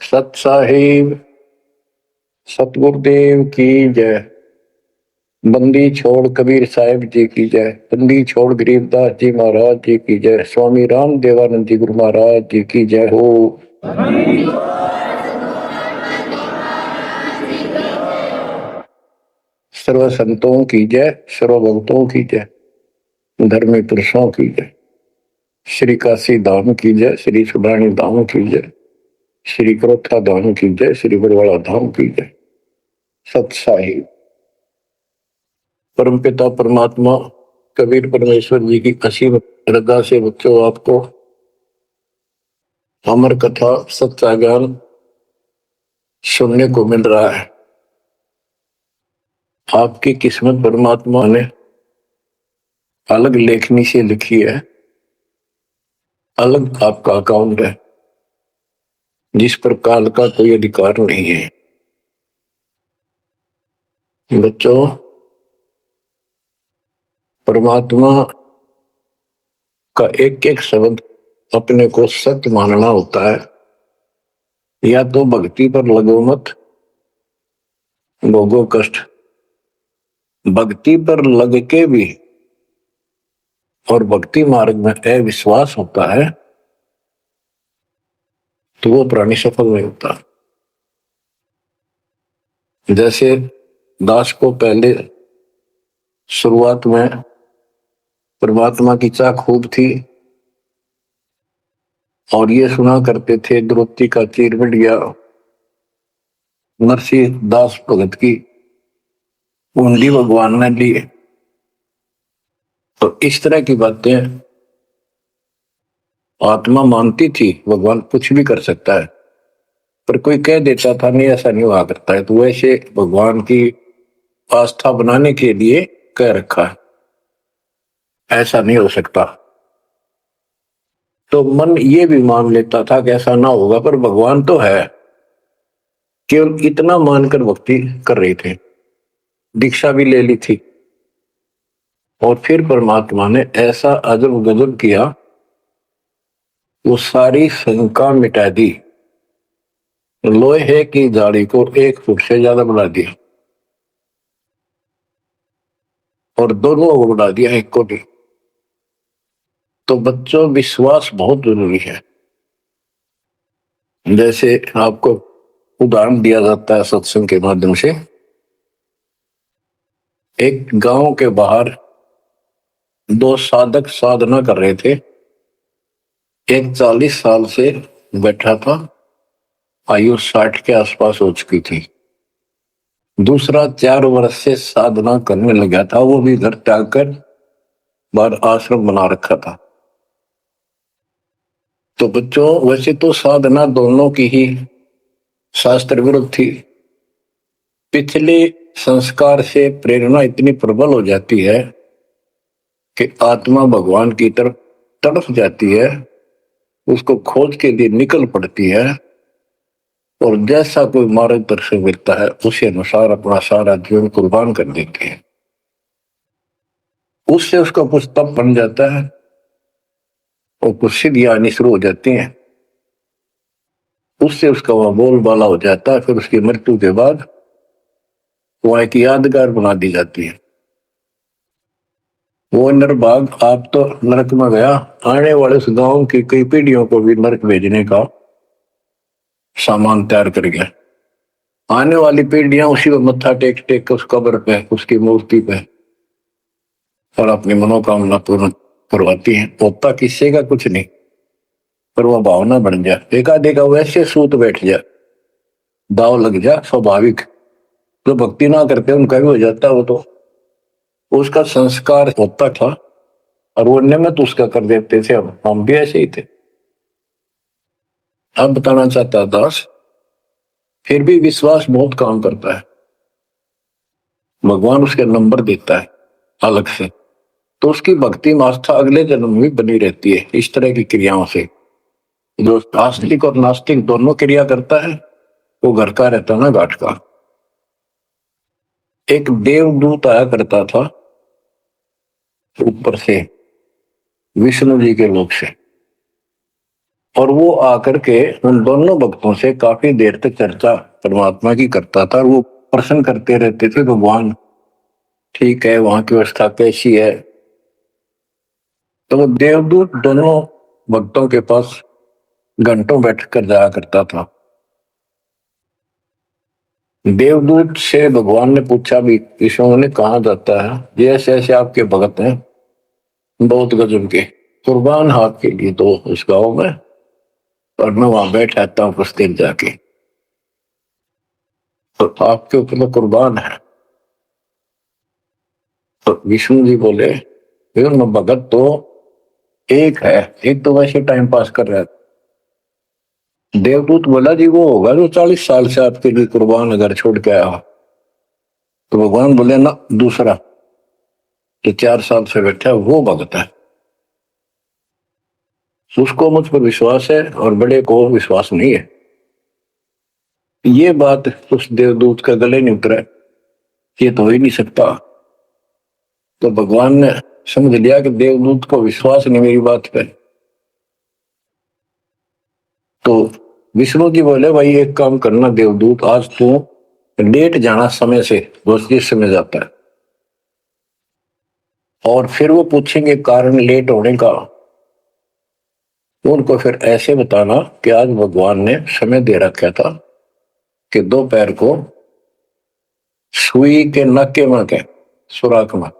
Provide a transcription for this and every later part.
सत साहिब सतगुरुदेव की जय। बंदी छोड़ कबीर साहिब जी की जय। बंदी छोड़ गरीबदास जी महाराज जी की जय। स्वामी राम देवानंद जी गुरु महाराज जी की जय हो। सर्व संतों की जय, सर्व भक्तों की जय, धर्मी पुरुषों की जय। श्री काशी धाम की जय, श्री सुब्राणी धाम की जय, श्री क्रोथा धाम की जय, श्री बरवाड़ा धाम की जय। सत साहिब परमपिता परमात्मा कबीर परमेश्वर जी की असीम श्रद्धा से बच्चों आपको अमर कथा सच्चा ज्ञान सुनने को मिल रहा है। आपकी किस्मत परमात्मा ने अलग लेखनी से लिखी है, अलग आपका अकाउंट है जिस पर काल का कोई अधिकार नहीं है। बच्चों, परमात्मा का एक एक शब्द अपने को सत्य मानना होता है। या तो भक्ति पर लगो मत, भोगो कष्ट। भक्ति पर लग के भी और भक्ति मार्ग में अविश्वास होता है तो वो प्राणी सफल नहीं होता। जैसे दास को पहले शुरुआत में परमात्मा की चाह खूब थी और ये सुना करते थे द्रौपदी का चीर मिट गया, नरसिंह दास भगत की कुंडली भगवान ने ली। तो इस तरह की बातें आत्मा मानती थी, भगवान कुछ भी कर सकता है, पर कोई कह देता था नहीं ऐसा नहीं हुआ करता है, तो वैसे भगवान की आस्था बनाने के लिए कह रखा है ऐसा नहीं हो सकता। तो मन ये भी मान लेता था कि ऐसा ना होगा, पर भगवान तो है। केवल इतना मानकर भक्ति कर रहे थे, दीक्षा भी ले ली थी और फिर परमात्मा ने ऐसा अजब गजब किया, वो सारी शंका मिटा दी। लोहे की जाली को 1 फुट से ज्यादा बढ़ा दिया और दोनों को बढ़ा दिया 1 कोटि। तो बच्चों, विश्वास बहुत जरूरी है। जैसे आपको उदाहरण दिया जाता है सत्संग के माध्यम से। एक गांव के बाहर 2 साधक साधना कर रहे थे। एक 40 साल से बैठा था, आयु 60 के आसपास हो चुकी थी। दूसरा 4 वर्ष से साधना करने लगा था, वो भी घर त्याग कर बाहर आश्रम बना रखा था। तो बच्चों, वैसे तो साधना दोनों की ही शास्त्र विरुद्ध थी। पिछले संस्कार से प्रेरणा इतनी प्रबल हो जाती है कि आत्मा भगवान की तरफ तड़प जाती है, उसको खोज के लिए निकल पड़ती है और जैसा कोई मार्गदर्शन मिलता है उसी अनुसार अपना सारा जीवन कुर्बान कर देती है। उससे उसका कुछ तप बन जाता है और कुछ सिद्धियां आनी शुरू हो जाती हैं। उससे उसका वहां बोलबाला हो जाता है। फिर उसकी मृत्यु के बाद वहां एक यादगार बना दी जाती है। वो नरभाग आप तो नरक में गया, आने वाले उस गांव की कई पीढ़ियों को भी नरक भेजने का सामान तैयार कर गया। आने वाली पीढ़ियां उसी को मत्था टेक टेक के उस कब्र पे, उसकी मूर्ति पे और अपनी मनोकामना पूर्ण करवाती हैं। होता किसी का कुछ नहीं, पर वह भावना बन जाए, एकाधिका वैसे सूत बैठ जाए, दाव लग जाए। स्वाभाविक जो भक्ति ना करते उनका भी हो जाता है। वो तो उसका संस्कार होता था और वो नियमित उसका कर देते थे। हम भी ऐसे ही थे। अब बताना चाहता दास, फिर भी विश्वास बहुत काम करता है। भगवान उसके नंबर देता है अलग से, तो उसकी भक्ति में आस्था अगले जन्म में बनी रहती है। इस तरह की क्रियाओं से जो आस्तिक और नास्तिक दोनों क्रिया करता है, वो घर का रहता ना घाट का। एक देवदूत आया करता था ऊपर से, विष्णु जी के लोक से। और वो आकर के उन दोनों भक्तों से काफी देर तक चर्चा परमात्मा की करता था। वो प्रश्न करते रहते थे, भगवान ठीक है, वहां की व्यवस्था कैसी है। तो वो देवदूत दोनों भक्तों के पास घंटों बैठ कर जाया करता था। देवदूत से भगवान ने पूछा भी, विष्णु ने कहा जाता है ये ऐसे ऐसे आपके भगत हैं बहुत गजब के, कुर्बान हाथ के लिए तो उस गांव में, और मैं वहां बैठ रहता हूँ कुछ देर जाके, तो आपके ऊपर तो कुर्बान है। तो विष्णु जी बोले, मैं भगत तो एक है, एक तो वैसे टाइम पास कर रहा है। देवदूत बोला जी वो होगा जो 40 साल से आपके लिए कुर्बान घर छोड़ के आया। तो भगवान बोले ना, दूसरा जो 4 साल से बैठा है वो भगत है, उसको मुझ पर विश्वास है और बड़े को विश्वास नहीं है। ये बात उस देवदूत का गले नहीं उतरा, ये तो हो ही नहीं सकता। तो भगवान ने समझ लिया कि देवदूत को विश्वास नहीं मेरी बात पे। तो विष्णु जी बोले, भाई एक काम करना देवदूत, आज तू लेट जाना समय से, बस जिस समय जाता है, और फिर वो पूछेंगे कारण लेट होने का, तो उनको फिर ऐसे बताना कि आज भगवान ने समय दे रखा था कि दोपहर को सुई के नक्के में के सुराख में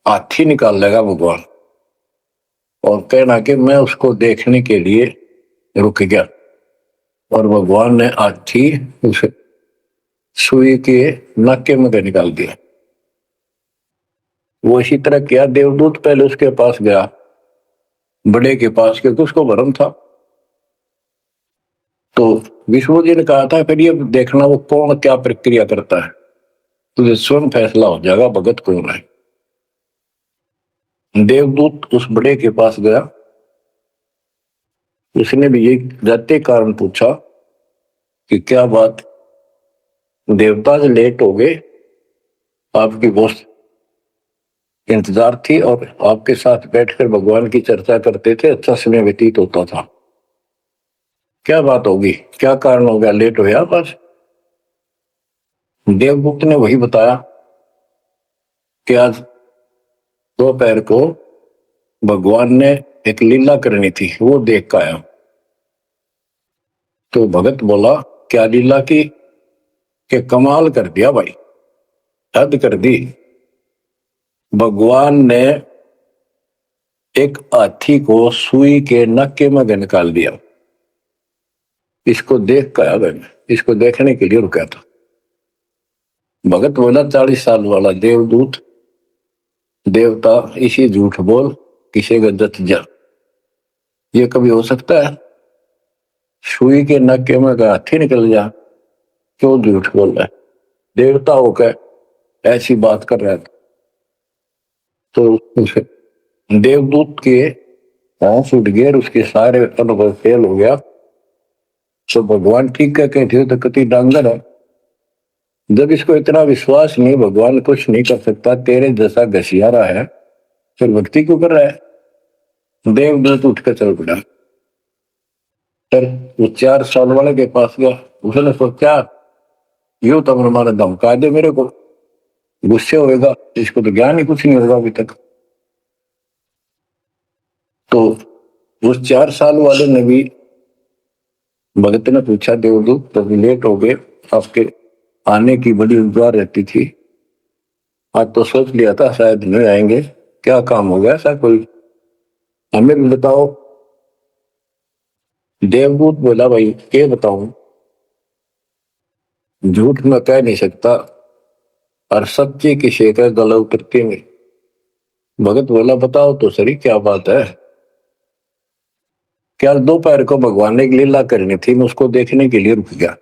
हाथी निकाल लेगा भगवान, और कहना कि मैं उसको देखने के लिए रुक गया, और भगवान ने हाथी उसे सुई के नक्के में के निकाल दिया। वो इसी तरह किया, देवदूत पहले उसके पास गया, बड़े के पास, क्योंकि उसको भरम था। तो विष्णु जी ने कहा था फिर ये देखना वो कौन क्या प्रक्रिया करता है, तुझे स्वयं फैसला हो जाएगा भगत कौन है। देवदूत उस बड़े के पास गया, उसने भी ये जाते कारण पूछा कि क्या बात, देवता से लेट हो गए, आपकी बहुत इंतजार थी और आपके साथ बैठकर भगवान की चर्चा करते थे, अच्छा समय व्यतीत होता था, क्या बात होगी, क्या कारण हो गया, लेट हो गया बस। देवदूत ने वही बताया कि आज दोपहर को भगवान ने एक लीला करनी थी, वो देख कर आया। तो भगत बोला, क्या लीला की, कि कमाल कर दिया भाई, हद कर दी। भगवान ने एक हाथी को सुई के नक्के में निकाल दिया। इसको देख कर आया मैं, इसको देखने के लिए रुका था। भगत बोला, 40 साल वाला देवदूत देवता इसी झूठ बोल किसी का जत जा, ये कभी हो सकता है? सुई के नक्के में का हाथी निकल जा, क्यों झूठ बोल रहा है? देवता होकर ऐसी बात कर रहा था। तो उसे देवदूत के होश उठ गए, उसके सारे अनुभव फेल हो गया। तो भगवान ठीक है कहते तो कति डांगर है, जब इसको इतना विश्वास नहीं भगवान कुछ नहीं कर सकता, तेरे जैसा घसियारा है, फिर भक्ति क्यों कर रहा है? देवदूत उठकर चल पड़ा। फिर वो 4 साल वाले के पास गया, उसने सोचा यूं तो हमारा धमका दे मेरे को, गुस्से होएगा, इसको तो ज्ञान ही कुछ नहीं होगा अभी तक। तो उस 4 साल वाले ने भी, भगत ने पूछा, देवदूत तो लेट हो गए, आपके आने की बड़ी इंतजार रहती थी, आज तो सोच लिया था शायद नहीं आएंगे, क्या काम हो गया ऐसा कोई, हमें भी बताओ। देवदूत बोला, भाई क्या बताऊं, झूठ मैं कह नहीं सकता और सच्ची किसी का गला उतरती नहीं। भगत बोला, बताओ तो सही क्या बात है? क्या दोपहर को भगवान ने एक लीला करनी थी, मैं उसको देखने के लिए रुक गया।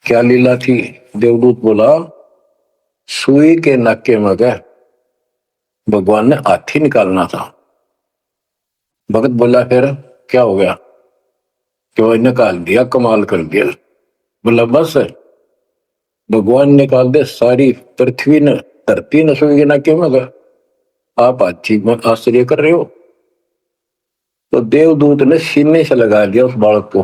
क्या लीला थी? देवदूत बोला, सुई के नक्के में गए भगवान ने हाथी निकालना था। भगत बोला, फिर क्या हो गया? क्यों निकाल दिया, कमाल कर दिया। बोला, बस भगवान निकाल दे, सारी पृथ्वी ने धरती ने सुई के नक्के में गए, आप हाथी में आश्चर्य कर रहे हो? तो देवदूत ने सीने से लगा लिया उस बालक को।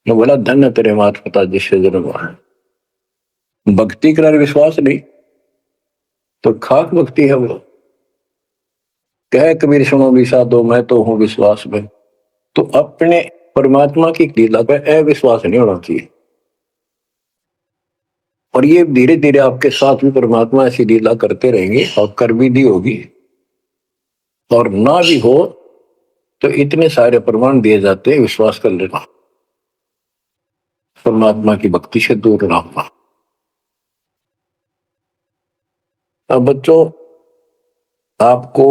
वो बोला धन्य तेरे माता पिता जिससे जन्म हुआ है। भक्ति कर विश्वास नहीं तो खाक भक्ति है वो। कह कबीर सुनो विषा दो मैं तो हूं विश्वास में। तो अपने परमात्मा की लीला पर अविश्वास नहीं होना चाहिए। और ये धीरे धीरे आपके साथ भी परमात्मा ऐसी लीला करते रहेंगे और कर भी दी होगी। और ना भी हो तो इतने सारे प्रमाण दिए जाते हैं, विश्वास कर लेना। परमात्मा की भक्ति से दूर ना होना। अब बच्चों आपको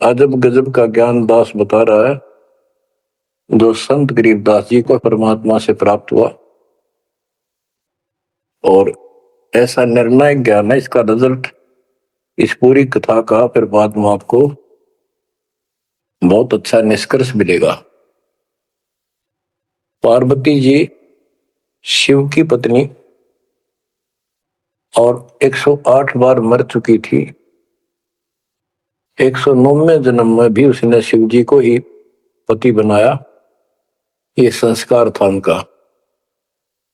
अजब गजब का ज्ञान दास बता रहा है जो संत गरीबदास जी को परमात्मा से प्राप्त हुआ। और ऐसा निर्णायक ज्ञान है, इसका रिजल्ट इस पूरी कथा का फिर बाद में आपको बहुत अच्छा निष्कर्ष मिलेगा। पार्वती जी शिव की पत्नी और 108 बार मर चुकी थी। 109वें जन्म में भी उसने शिव जी को ही पति बनाया। ये संस्कार था उनका।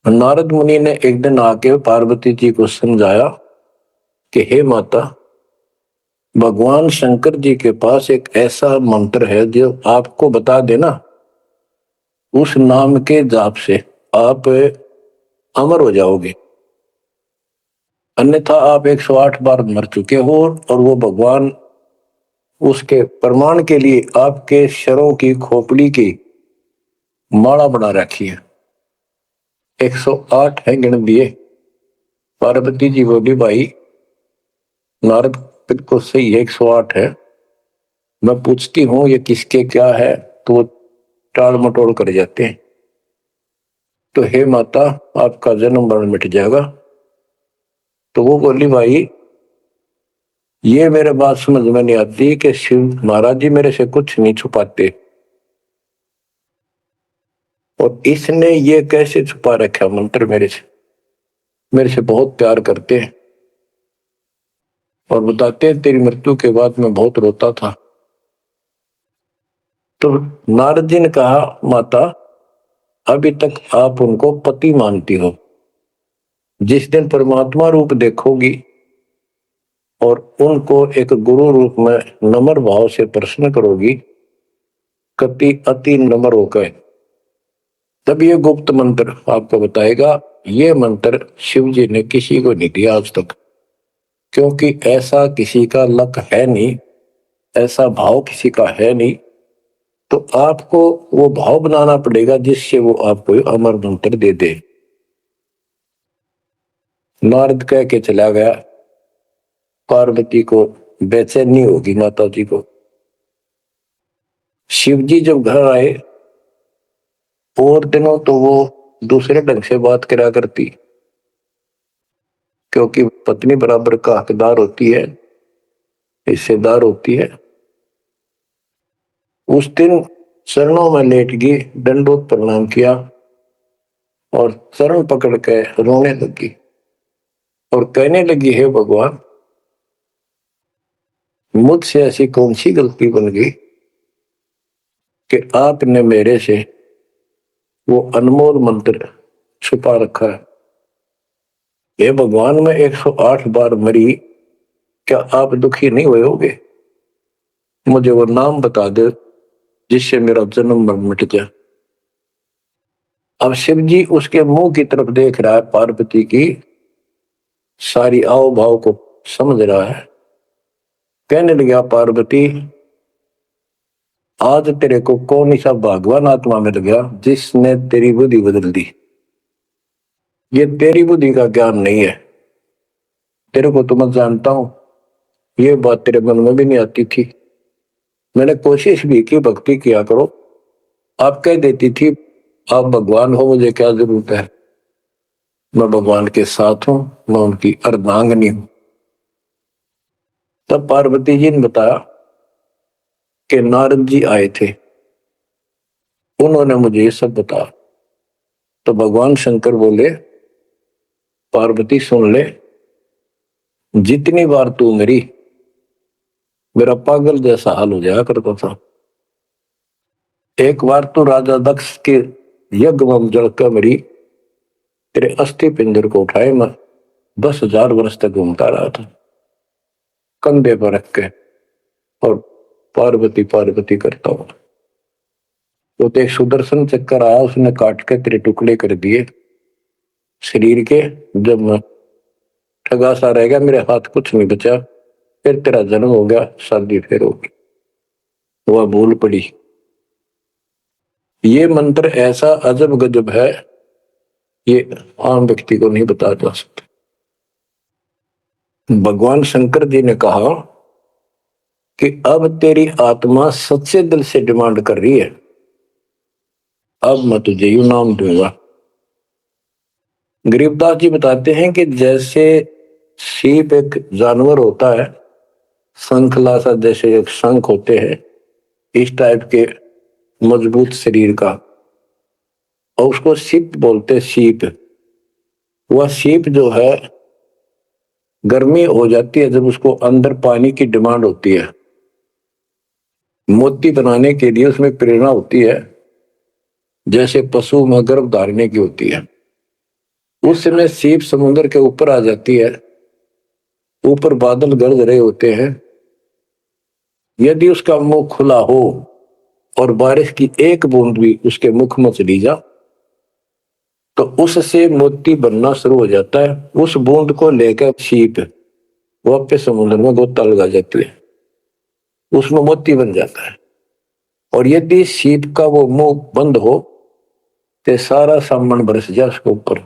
नारद मुनि ने एक दिन आके पार्वती जी को समझाया कि हे माता, भगवान शंकर जी के पास एक ऐसा मंत्र है जो आपको बता देना, उस नाम के जाप से आप अमर हो जाओगे, अन्यथा आप 108 बार मर चुके हो। और वो भगवान उसके प्रमाण के लिए आपके शरों की खोपड़ी की माला बना रखी है। 108 है गिन दिए। पार्वती जी बोली भाई नारद बिल्कुल सही है, 108 है। मैं पूछती हूँ ये किसके क्या है तो वो टाल मटोल कर जाते हैं। तो हे माता आपका जन्म मरण मिट जाएगा। तो वो बोली भाई ये मेरे बात समझ में नहीं आती कि शिव महाराज जी मेरे से कुछ नहीं छुपाते, और इसने ये कैसे छुपा रखा मंत्र मेरे से बहुत प्यार करते हैं। और बताते हैं तेरी मृत्यु के बाद मैं बहुत रोता था। तो नारद जी ने कहा माता अभी तक आप उनको पति मानती हो, जिस दिन परमात्मा रूप देखोगी और उनको एक गुरु रूप में नम्र भाव से प्रश्न करोगी, कति अति नम्र होकर, तब ये गुप्त मंत्र आपको बताएगा। ये मंत्र शिव जी ने किसी को नहीं दिया आज तक, क्योंकि ऐसा किसी का लक है नहीं, ऐसा भाव किसी का है नहीं। तो आपको वो भाव बनाना पड़ेगा जिससे वो आपको अमर मंत्र दे दे। नारद कह के चला गया। पार्वती को बेचैनी होगी माता जी को। शिव जी जब घर आए और दिनों तो वो दूसरे ढंग से बात करा करती, क्योंकि पत्नी बराबर का हकदार होती है, हिस्सेदार होती है। उस दिन चरणों में लेट गई, दंडोत प्रणाम किया और चरण पकड़ के रोने लगी और कहने लगी हे भगवान मुझसे ऐसी कौन सी गलती बन गई कि आपने मेरे से वो अनमोल मंत्र छुपा रखा है। हे भगवान मैं 108 बार मरी, क्या आप दुखी नहीं हुए होगे? मुझे वो नाम बता दे जिससे मेरा जन्म मरण मिट जाए। अब शिव जी उसके मुंह की तरफ देख रहा है, पार्वती की सारी आओ भाव को समझ रहा है। कहने लगा पार्वती आज तेरे को कौन सा भगवान आत्मा मिल गया जिसने तेरी बुद्धि बदल दी। ये तेरी बुद्धि का ज्ञान नहीं है, तेरे को तो मैं जानता हूं, ये बात तेरे मन में भी नहीं आती थी। मैंने कोशिश भी की भक्ति किया करो, आप कह देती थी आप भगवान हो, मुझे क्या जरूरत है, मैं भगवान के साथ हूं, मैं उनकी अर्धांगिनी हूं। तब पार्वती जी ने बताया कि नारद जी आए थे, उन्होंने मुझे ये सब बताया। तो भगवान शंकर बोले पार्वती सुन ले, जितनी बार तू मरी मेरा पागल जैसा हाल हो जाया करता था। एक बार तो राजा दक्ष के यज्ञ में जलकर मरी, तेरे अस्थि पिंजर को उठाए मैं 10,000 वर्ष तक घूमता रहा था, कंधे पर रख के, और पार्वती पार्वती करता हूं। वो तो एक सुदर्शन चक्कर आया, उसने काट के तेरे टुकड़े कर दिए शरीर के। जब मैं ठगा सा रह गया, मेरे हाथ कुछ नहीं बचा, फिर तेरा जन्म हो गया, शादी फिर होगी। वह भूल पड़ी। ये मंत्र ऐसा अजब गजब है, ये आम व्यक्ति को नहीं बता जा सकता। भगवान शंकर जी ने कहा कि अब तेरी आत्मा सच्चे दिल से डिमांड कर रही है, अब मैं तुझे यू नाम दूंगा। गरीबदास जी बताते हैं कि जैसे सीप एक जानवर होता है, शंखला सा जैसे एक शंख होते हैं, इस टाइप के मजबूत शरीर का, और उसको सीप बोलते, सीप। वह सीप जो है गर्मी हो जाती है जब उसको अंदर पानी की डिमांड होती है, मोती बनाने के लिए उसमें प्रेरणा होती है, जैसे पशु में गर्भ धारने की होती है। उस समय सीप समुद्र के ऊपर आ जाती है, ऊपर बादल गरज रहे होते हैं, यदि उसका मुंह खुला हो और बारिश की एक बूंद भी उसके मुख में चली जा, तो उससे मोती बनना शुरू हो जाता है। उस बूंद को लेकर सीप वापस समुद्र में गोता लगा जाती है, उसमें मोती बन जाता है। और यदि सीप का वो मुंह बंद हो तो सारा सामान बरस जाए उसके ऊपर,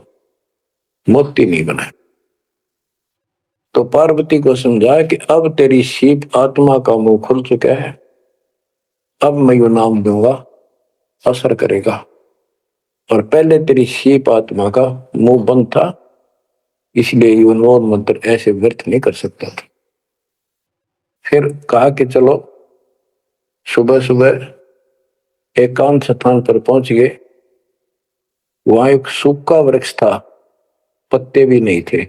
मोती नहीं बना। तो पार्वती को समझाया कि अब तेरी सीप आत्मा का मुंह खुल चुका है, अब मैं यो नाम दूंगा, असर करेगा। और पहले तेरी सीप आत्मा का मुंह बंद था, इसलिए यो नोर मंत्र ऐसे व्यर्थ नहीं कर सकता था। फिर कहा कि चलो, सुबह सुबह एकांत स्थान पर पहुंच गए। वहां एक सूखा वृक्ष था, पत्ते भी नहीं थे,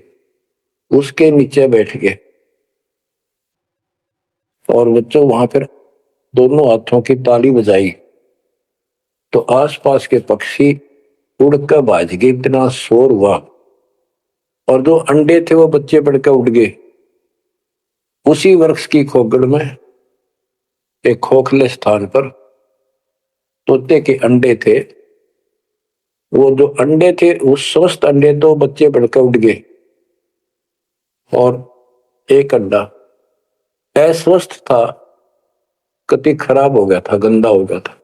उसके नीचे बैठ गए। और बच्चों वहां पर दोनों हाथों की ताली बजाई, तो आसपास के पक्षी उड़कर भाज गए, इतना शोर हुआ। और जो अंडे थे वो बच्चे बढ़कर उड़ गए। उसी वृक्ष की खोगड़ में एक खोखले स्थान पर तोते के अंडे थे। वो जो अंडे थे, उस स्वस्थ अंडे तो बच्चे बढ़कर उड़ गए, और एक अंडा अस्वस्थ था, कति खराब हो गया था, गंदा हो गया था,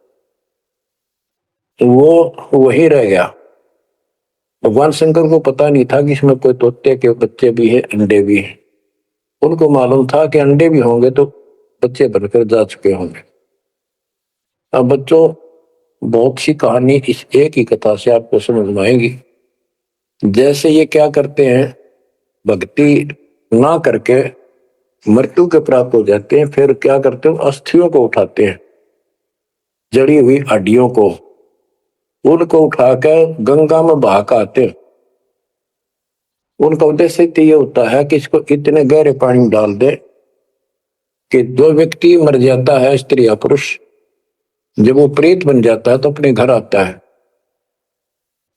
वो वही रह गया। भगवान शंकर को पता नहीं था कि इसमें कोई तोते के बच्चे भी है, अंडे भी है। उनको मालूम था कि अंडे भी होंगे तो बच्चे बनकर जा चुके होंगे। अब बच्चों, बहुत सी कहानी इस एक ही कथा से आपको समझ में आएगी। जैसे ये क्या करते हैं, भक्ति ना करके मृत्यु के प्राप्त हो जाते हैं, फिर क्या करते हो, अस्थियों को उठाते हैं, जड़ी हुई हड्डियों को, उनको उठाकर गंगा में बहा के आते हैं। उनका उद्देश्य तो ये होता है कि इसको इतने गहरे पानी में डाल दे कि जो व्यक्ति मर जाता है, स्त्री या पुरुष, जब वो प्रेत बन जाता है तो अपने घर आता है,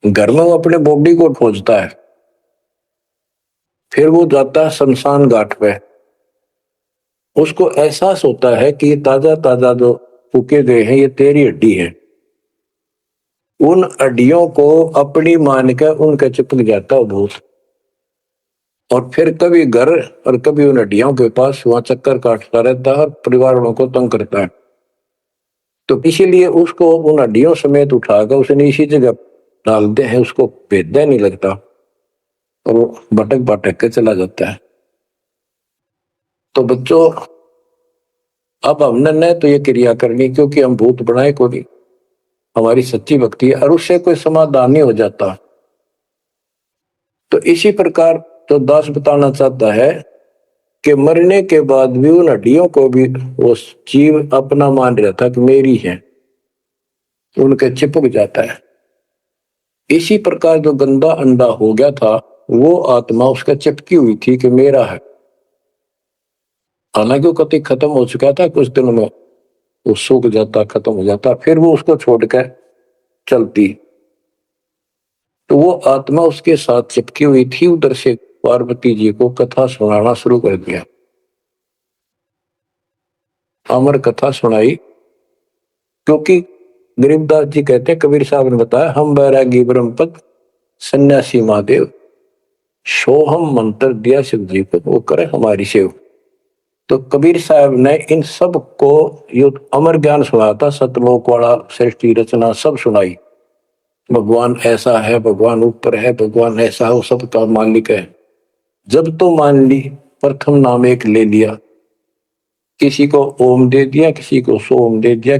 घर में वो अपने बॉडी को खोजता है, फिर वो जाता है शमशान घाट पे। उसको एहसास होता है कि ये ताजा ताजा जो फूके गए हैं, ये तेरी हड्डी है। उन हड्डियों को अपनी मान के उनके चिपक जाता है भूत, और फिर कभी घर और कभी उन हड्डियों के पास वहां चक्कर काटता रहता है और परिवार वालों को तंग करता है। तो इसीलिए उसको उन हड्डियों समेत उठाकर उसने इसी जगह डालते हैं, उसको भेदा नहीं लगता, और वो भटक भटक के चला जाता है। तो बच्चों, अब हमने न तो ये क्रिया करनी, क्योंकि हम भूत बनाए को नहीं, हमारी सच्ची भक्ति है, और उससे कोई समाधान नहीं हो जाता। तो इसी प्रकार तो दास बताना चाहता है कि मरने के बाद भी उन हड्डियों को भी वो जीव अपना मान रहा था कि मेरी है, उनके चिपक जाता है। इसी प्रकार जो गंदा अंडा हो गया था, वो आत्मा उसका चिपकी हुई थी कि मेरा है। हालांकि वो कति खत्म हो चुका था, कुछ दिनों में वो सूख जाता, खत्म हो जाता, फिर वो उसको छोड़कर चलती। तो वो आत्मा उसके साथ चिपकी हुई थी, उधर से पार्वती जी को कथा सुनाना शुरू कर दिया। अमर कथा सुनाई, क्योंकि गरीबदास जी कहते हैं, कबीर साहब ने बताया, हम बैरागी ब्रह्मपद सन्यासी महादेव, सोहम मंत्र दिया शिव जी को, वो करे हमारी सेव। तो कबीर साहब ने इन सब को ये अमर ज्ञान सुनाया था, सतलोक वाला, सृष्टि रचना सब सुनाई। भगवान ऐसा है, भगवान ऊपर है, भगवान ऐसा है, वो सबका मालिक है। जब तो मान ली, प्रथम नाम एक ले लिया, किसी को ओम दे दिया, किसी को सोम दे दिया,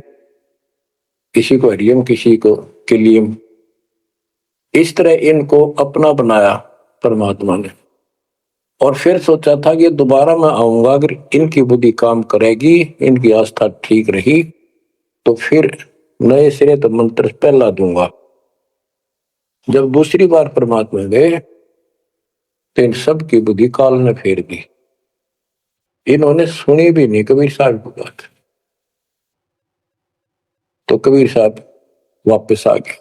किसी को हरियम, किसी को किलियम। इस तरह इनको अपना बनाया परमात्मा ने। और फिर सोचा था कि दोबारा मैं आऊंगा, अगर इनकी बुद्धि काम करेगी, इनकी आस्था ठीक रही, तो फिर नए सिरे तो मंत्र पहला दूंगा। जब दूसरी बार परमात्मा गए तो इन सब की बुद्धि काल ने फेर दी। इन्होंने सुनी भी नहीं कबीर साहब की बात। तो कबीर साहब वापस आ गए।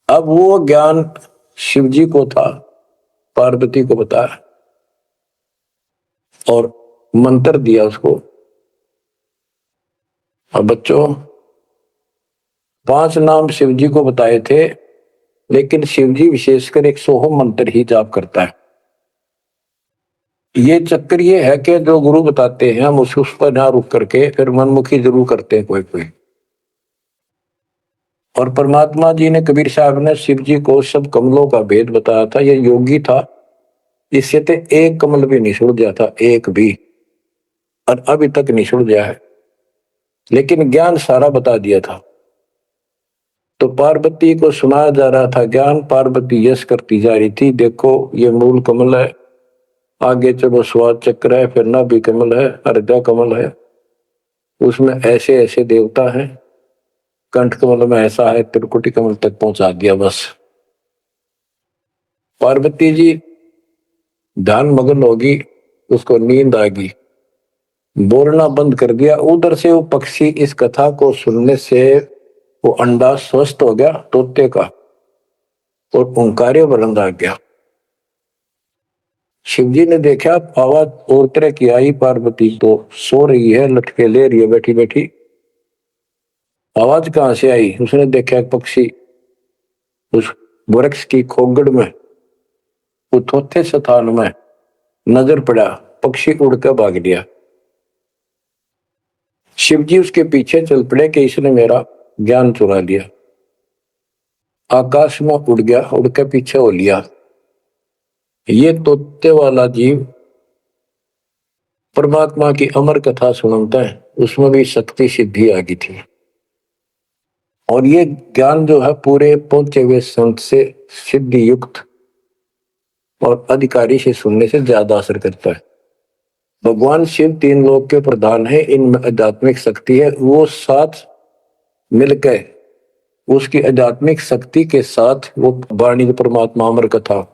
अब वो ज्ञान शिव जी को था, पार्वती को बताया और मंत्र दिया उसको। और बच्चों, 5 नाम शिव जी को बताए थे, लेकिन शिव जी विशेषकर एक सोहम मंत्र ही जाप करता है। ये चक्कर ये है कि जो गुरु बताते हैं हम उस पर ना रुक करके फिर मनमुखी जरूर करते हैं कोई कोई। और परमात्मा जी ने, कबीर साहब ने शिव जी को सब कमलों का भेद बताया था। ये योगी था, इससे तो एक कमल भी नहीं सुलझा था, एक भी, और अभी तक नहीं सुलझा है, लेकिन ज्ञान सारा बता दिया था। तो पार्वती को सुनाया जा रहा था ज्ञान, पार्वती यश करती जा रही थी, देखो ये मूल कमल है, आगे चलो स्वाद चक्र है, फिर नाभि कमल है, हृदय कमल है, उसमें ऐसे ऐसे देवता हैं, कंठ कमल में ऐसा है, त्रिकुटी कमल तक पहुंचा दिया बस। पार्वती जी ध्यान मग्न होगी, उसको नींद आ गई, बोलना बंद कर दिया। उधर से वो पक्षी इस कथा को सुनने से वो अंडा स्वस्थ हो गया तोते का, और ओंकार्य बुलंद आ गया। शिवजी ने देखा आवाज और तरह की आई, पार्वती तो सो रही है, लटके ले रही है बैठी बैठी, आवाज कहां से आई? उसने देखा एक पक्षी उस वृक्ष की खोगड़ में, उथोथे स्थान में नजर पड़ा, पक्षी उड़कर भाग गया। शिवजी उसके पीछे चल पड़े कि इसने मेरा ज्ञान चुरा लिया। आकाश में उड़ गया, उड़ के पीछे हो लिया। ये तोते वाला जीव परमात्मा की अमर कथा सुनता है, उसमें भी शक्ति सिद्धि आ गई थी। और ये ज्ञान जो है पूरे पहुंचे हुए संत से सिद्धि युक्त और अधिकारी से सुनने से ज्यादा असर करता है। भगवान शिव 3 लोक के प्रधान है, इनमें आध्यात्मिक शक्ति है, वो साथ मिलकर उसकी आध्यात्मिक शक्ति के साथ वो वाणी परमात्मा अमर कथा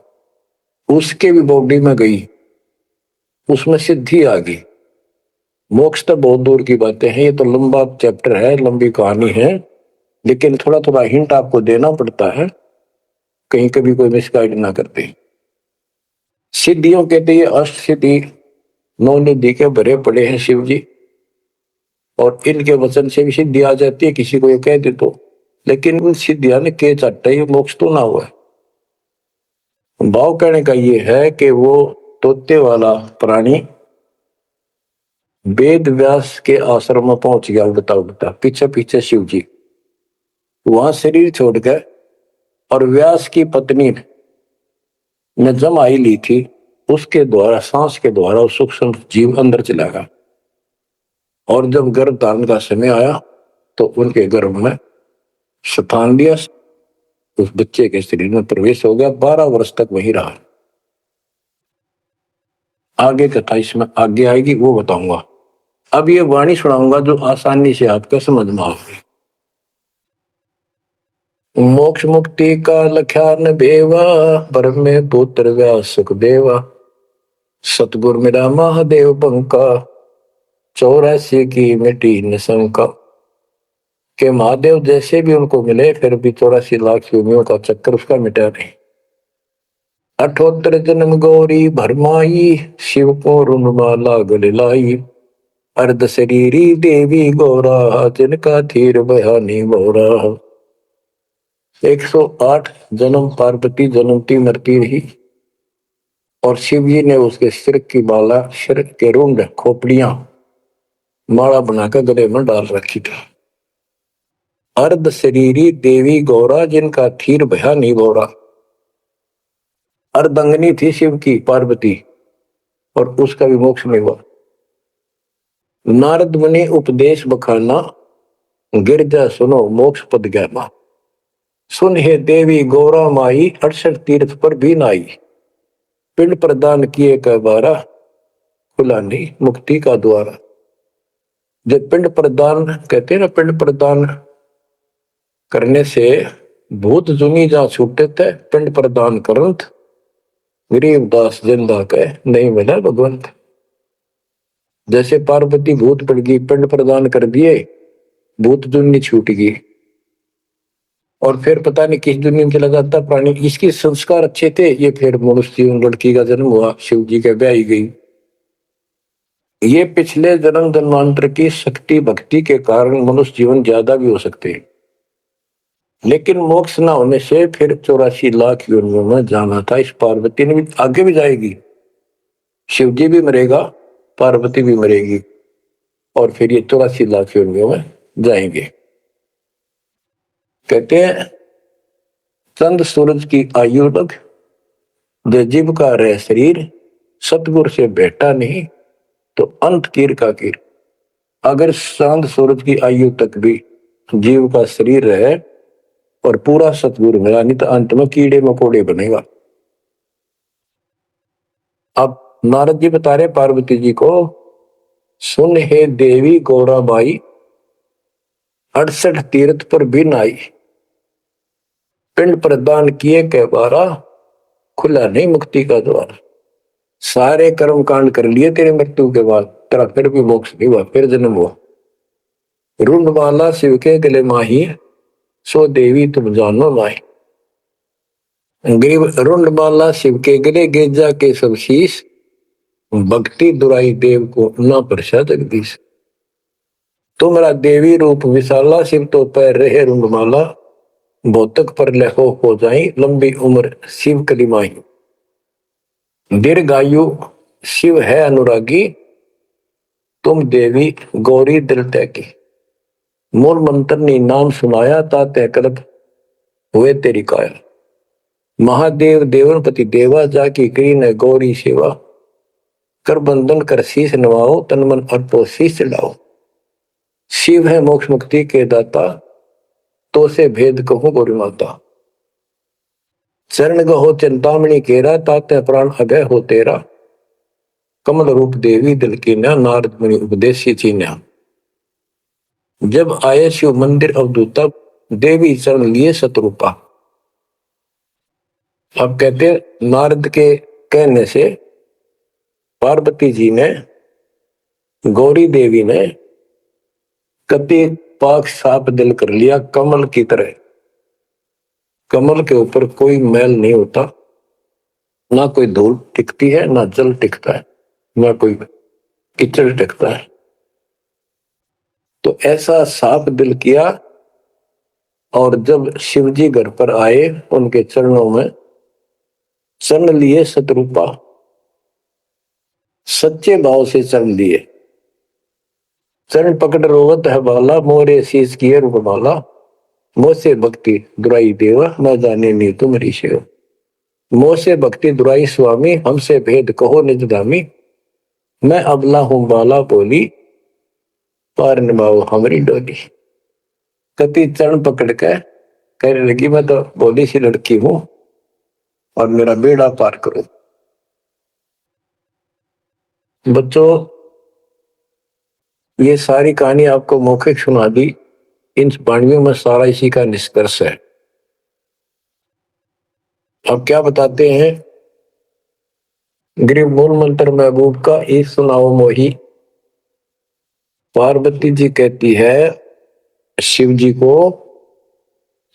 उसके भी बॉडी में गई, उसमें सिद्धि आ गई। मोक्ष तो बहुत दूर की बातें हैं, ये तो लंबा चैप्टर है, लंबी कहानी है, लेकिन थोड़ा थोड़ा हिंट आपको देना पड़ता है, कहीं कभी कोई मिसगाइड ना करते। सिद्धियों कहते ये अष्ट सिद्धि 9 निधि के भरे पड़े हैं शिव जी, और इनके वचन से भी सिद्धि आ जाती है, किसी को ये कह दे तो। लेकिन उन सिद्धियां ने के चाटा, ये मोक्ष तो ना हुआ है। भाव कहने का ये है कि वो तोते वाला प्राणी वेद व्यास के आश्रम में पहुंच गया, उड़ता उड़ता पीछे पीछे शिव जी, वहां शरीर छोड़ गए, और व्यास की पत्नी ने जमाई ली थी, उसके द्वारा सांस के द्वारा सूक्ष्म जीव अंदर चला गया। और जब गर्भ धारण का समय आया तो उनके गर्भ में स्थान लिया, उस बच्चे के शरीर में प्रवेश हो गया, 12 वर्ष तक वहीं रहा। आगे कथा इसमें आगे आएगी, वो बताऊंगा। अब ये वाणी सुनाऊंगा जो आसानी से आपका समझ में आएगी। मोक्ष मुक्ति का लख्यान बेवा, ब्रह्म पुत्र व्यास सुखदेवा, सतगुर मेरा महादेव बंका, 84 की मिट्टी न शंका। के महादेव जैसे भी उनको मिले फिर भी 84 लाख योनियों का चक्कर उसका मिटा नहीं। 78 जन्म गौरी भरमाई, शिव को रुनमाला गले लाई। अर्ध शरीरी देवी गौरा, जिनका थीर बयानी मोरा। 108 जन्म पार्वती जन्मती मरती रही और शिव जी ने उसके सिर की माला, सिर के रुंड खोपड़ियां माला बनाकर गले में डाल रखी थी। अर्ध शरीरी देवी गौरा, जिनका थीर भया नहीं भौरा। अर्धंगनी थी शिव की पार्वती और उसका भी मोक्ष नहीं हुआ। नारद मुनि उपदेश बखाना, गिरजा सुनो मोक्ष पद गहमा। सुन हे देवी गौरा माई, 68 तीर्थ पर भी नाई। पिंड प्रदान किए का बारा, खुला नहीं मुक्ति का द्वारा। जब पिंड प्रदान कहते हैं ना, पिंड प्रदान करने से भूत जुनी जहां छूटे थे, पिंड प्रदान करंत गरीबदास जिंदा के नहीं मिला भगवंत। जैसे पार्वती भूत पड़ गई, पिंड प्रदान कर दिए, भूत जुनी छूट गई और फिर पता नहीं किस दुनिया में चला जाता प्राणी। इसके संस्कार अच्छे थे, ये फिर मनुष्य जीवन, लड़की का जन्म हुआ, शिव जी के ब्याह गई। ये पिछले जन्म जन्मांतर की शक्ति भक्ति के कारण मनुष्य जीवन ज्यादा भी हो सकते हैं, लेकिन मोक्ष ना होने से फिर 84 लाख योनियों में जाना था। इस पार्वती ने भी आगे भी जाएगी, शिव जी भी मरेगा, पार्वती भी मरेगी और फिर ये 84 लाख योनियों में जाएंगे। कहते हैं चंद सूरज की आयु लग, जो जीव का रह शरीर, सतगुर से बेटा नहीं तो अंत कीर का कीर। अगर चांद सूरज की आयु तक भी जीव का शरीर रहे और पूरा सतगुर मिला नहीं तो अंत में कीड़े मकोड़े बनेगा। अब नारद जी बता रहे पार्वती जी को, सुन हे देवी गौरा बाई, 68 तीर्थ पर भी नाई। पिंड प्रदान किए के बारा, खुला नहीं मुक्ति का द्वार। सारे कर्म कांड कर लिए तेरे मृत्यु के बाद, तेरा फिर भी मोक्ष नहीं हुआ, फिर जन्म हुआ। रुंडमाला शिव के गले माही, सो देवी तुम जानो माही। गरीब रुंडमाला शिव के गले, गेजा के सब शीश। भक्ति दुराई देव को न परसा जगदीश। तुम्हारा देवी रूप विशाला, शिव तो पैर रहे रुंडमाला। भौतक पर लहो हो जाई, लंबी उम्र शिव कलिमाही। दीर्घायु शिव है अनुरागी, तुम देवी गौरी दिल तैकी। मूल मंत्र ने नाम सुनाया, ताते कल्प हुए तेरी काया। महादेव देवनपति देवा, जाकी करी न गौरी सेवा। कर बंधन कर शीश नवाओ, तन मन अर्पो शीश चढ़ाओ। शिव है मोक्ष मुक्ति के दाता, तो से भेद कहूं गौरी माता। चरण गहो चिंतामणि केरा, ताते प्राण अभय हो तेरा। कमल रूप देवी दिल की न्या, नारद मुनि उपदेशी चीन्या। जब आए शिव मंदिर अवधूता, देवी चरण लिए सतरूपा। अब कहते नारद के कहने से पार्वती जी ने, गौरी देवी ने कति पाक साफ दिल कर लिया, कमल की तरह। कमल के ऊपर कोई मैल नहीं होता, ना कोई धूल टिकती है, ना जल टिकता है, ना कोई कीचड़ टिकता है। तो ऐसा साफ दिल किया और जब शिव जी घर पर आए, उनके चरणों में चरण लिए सतरूपा। सच्चे भाव से चरण लिए। चरण पकड़ रोवत है बाला, मोरे शीश किए रूपमाला। मोसे भक्ति दुराई देवा, न जाने नी तुम्हारी सेवा। मोसे भक्ति दुराई स्वामी, हमसे भेद कहो निज दामी। मैं अबला हूं बाला बोली, पार निभाओ हमारी डोली। कति चरण पकड़ के कहने लगी, मैं तो भोली सी लड़की हूं और मेरा बेड़ा पार करो। बच्चों, ये सारी कहानी आपको मौखिक सुना दी, इन वाणियों में सारा इसी का निष्कर्ष है। अब क्या बताते हैं, गृह मूल मंत्र महबूब का ई सुनाओ मोही। पार्वती जी कहती है शिव जी को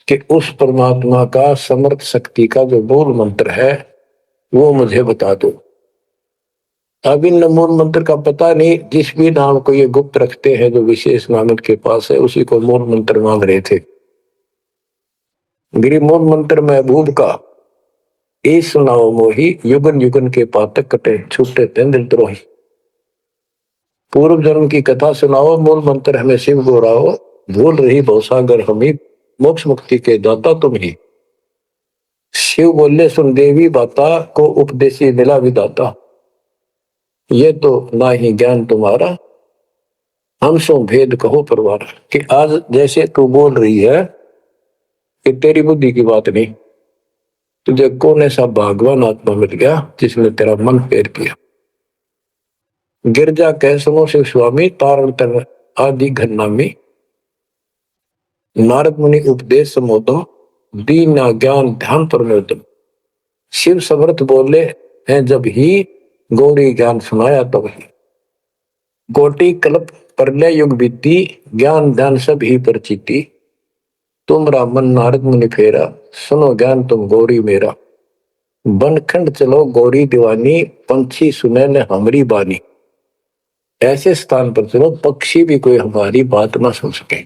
कि उस परमात्मा का समर्थ शक्ति का जो मूल मंत्र है वो मुझे बता दो। अब इन मूल मंत्र का पता नहीं, जिस भी नाम को ये गुप्त रखते हैं जो विशेष नाम के पास है उसी को मूल मंत्र मांग रहे थे। गिरी मूल मंत्र महबूब का ए सुनाओ मोही, युगन युगन के पातक कटे छूटे तेंद्र द्रोही। पूर्व जन्म की कथा सुनाओ, मूल मंत्र हमें शिव गोराओ, भूल रही भवसागर हमी, मोक्ष मुक्ति के दाता तुम ही। शिव बोले सुन देवी बाता को उपदेशी मिला विदाता, ये तो ना ही ज्ञान तुम्हारा, हम सो भेद कहो परवार। कि आज जैसे तू बोल रही है कि तेरी बुद्धि की बात नहीं, तुझे कौन ऐसा भगवान आत्मा मिल गया जिसने तेरा मन फेर किया। गिरजा कह सुनो शिव स्वामी, तारण तर आदि घरनामी, नारद मुनि उपदेश समोदम, दीन ज्ञान ध्यान परमोदम। शिव समर्थ बोले हैं जब ही, गौरी ज्ञान सुनाया तब ही। कोटि कल्प प्रलय युग बीती, ज्ञान ध्यान सब ही परचिति, तुमरा मन नारद मुनि फेरा, सुनो ज्ञान तुम गौरी मेरा। बनखंड चलो गौरी दीवानी, पंछी सुने न हमारी बानी। ऐसे स्थान पर चलो पक्षी भी कोई हमारी बात ना सुन सके।